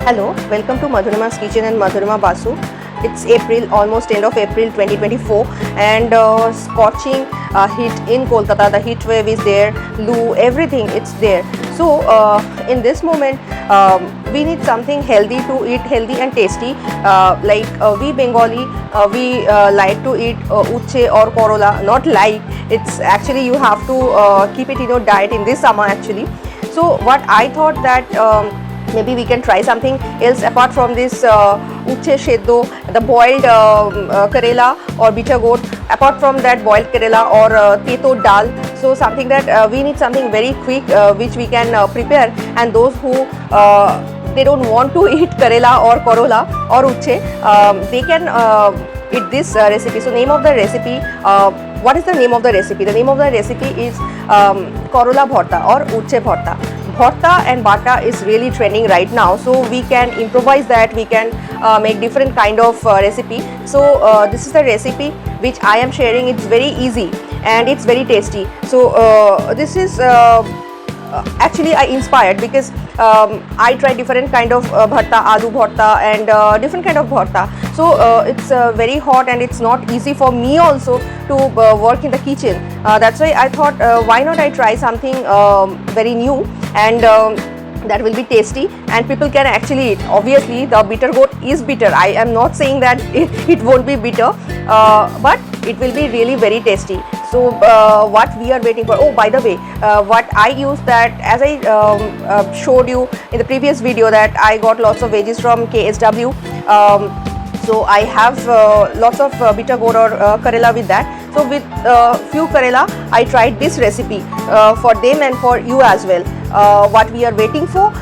Hello, welcome to Madhurima's Kitchen and Madhurima Basu. It's April, almost end of April 2024, and scorching heat in Kolkata. The heat wave is there, loo, everything, it's there. So in this moment, we need something healthy to eat, healthy and tasty. We Bengali, we like to eat Ucche or Karela. Not like, it's actually you have to keep it in your diet in this summer actually. So what I thought that maybe we can try something else apart from this Ucche Sheddo, the boiled Karela or Bitter Gourd. Apart from that boiled Karela or Teto Dal, so something that we need something very quick which we can prepare, and those who they don't want to eat Karela or Karela or Ucche, they can eat this recipe. So name of the recipe, what is the name of the recipe? The name of the recipe is Ucche Bhorta or Ucche Bhorta. Bharta and Bharta is really trending right now, so we can improvise that, we can make different kind of recipe. So this is the recipe which I am sharing. It's very easy and it's very tasty. So this is actually I inspired because I tried different kind of bharta, aloo bharta and different kind of bharta. So it's very hot and it's not easy for me also to work in the kitchen. That's why I thought why not I try something very new and that will be tasty and people can actually eat. Obviously the bitter gourd is bitter. I am not saying that it won't be bitter, but it will be really very tasty. So what we are waiting for, oh by the way, what I used, that as I showed you in the previous video, that I got lots of veggies from KSW. So I have lots of bitter gourd or Karela with that. So with few Karela I tried this recipe for them and for you as well. What we are waiting for,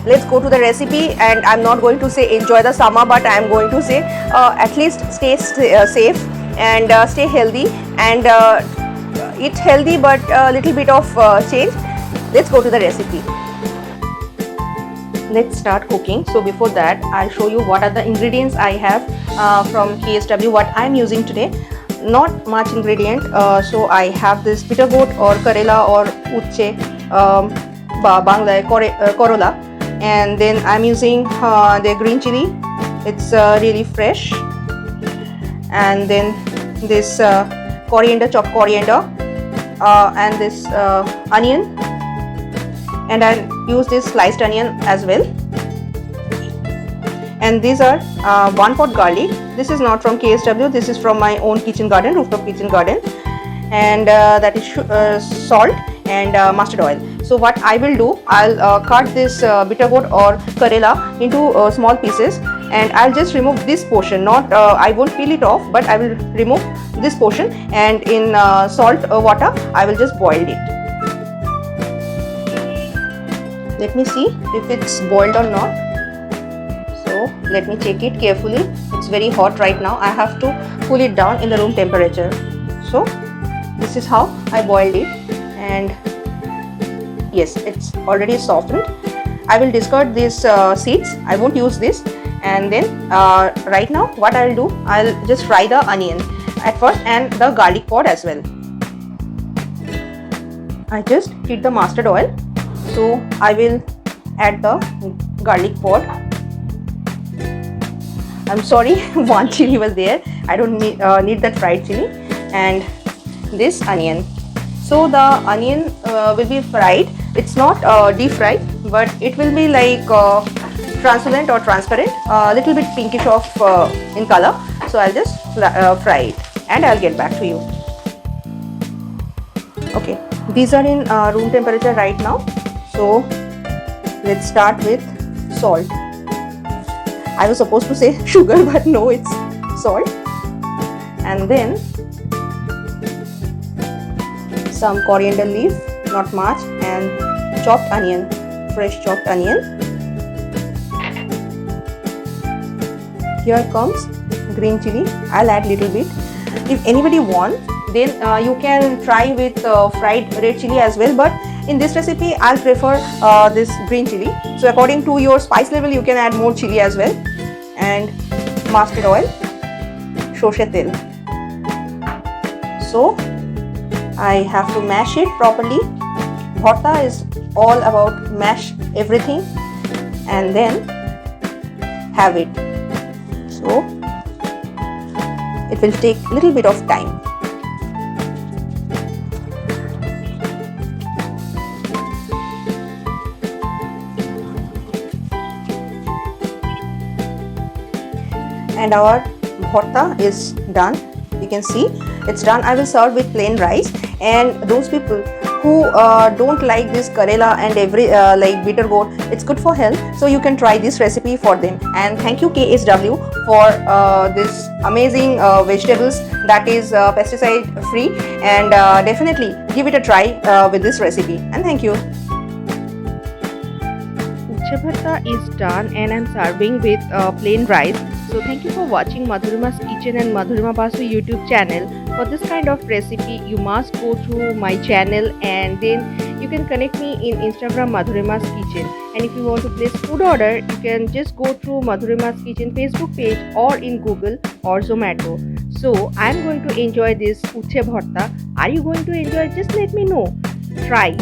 let's go to the recipe. And I'm not going to say enjoy the summer, but I am going to say at least stay safe and stay healthy and eat healthy, but a little bit of change. Let's go to the recipe. Let's start cooking. So before that I'll show you what are the ingredients I have from KSW, what I'm using today. Not much ingredient. So I have this bitter gourd or Karela or Ucche Bangla Karela, and then I'm using the green chili. It's really fresh, and then this coriander, chopped coriander, and this onion, and I'll use this sliced onion as well. And these are 1 pot garlic. This is not from KSW, this is from my own kitchen garden, rooftop kitchen garden, and that is salt and mustard oil. So what I will do, I'll cut this bitter gourd or Karela into small pieces, and I'll just remove this portion. Not I won't peel it off, but I will remove this portion, and in salt water I will just boil it. Let me see if it's boiled or not. So let me check it carefully. It's very hot right now. I have to cool it down in the room temperature. So this is how I boiled it, and yes, it's already softened. I will discard these seeds. I won't use this. And then right now what I'll do, I'll just fry the onion at first and the garlic pod as well. I just heat the mustard oil. So I will add the garlic pod. I'm sorry, one chili was there. I don't need that fried chili. And this onion. So the onion will be fried. It's not deep fried, but it will be like translucent or transparent, a little bit pinkish of in color. So I'll just fry it and I'll get back to you. Okay, these are in room temperature right now. So let's start with salt. I was supposed to say sugar, but no, it's salt. And then some coriander leaf, not much, and chopped onion, fresh chopped onion. Here comes green chili. I'll add little bit. If anybody wants, then you can try with fried red chili as well, but in this recipe I'll prefer this green chili. So according to your spice level you can add more chili as well. And mustard oil, shorshe tel. So I have to mash it properly. Bharta is all about mash everything, and then have it. So it will take a little bit of time. And our bhorta is done. You can see it's done. I will serve with plain rice, and those people who don't like this Karela and like bitter gourd, it's good for health, so you can try this recipe for them. And thank you KSW for this amazing vegetables that is pesticide free, and definitely give it a try with this recipe. And thank you. Ucche Bhorta is done, and I'm serving with plain rice. So thank you for watching Madhurima's Kitchen and Madhurima Basu YouTube channel. For this kind of recipe, you must go through my channel, and then you can connect me in Instagram Madhurima's Kitchen. And if you want to place food order, you can just go through Madhurima's Kitchen Facebook page or in Google or Zomato. So I'm going to enjoy this Ucche Bhorta. Are you going to enjoy? Just let me know. Try.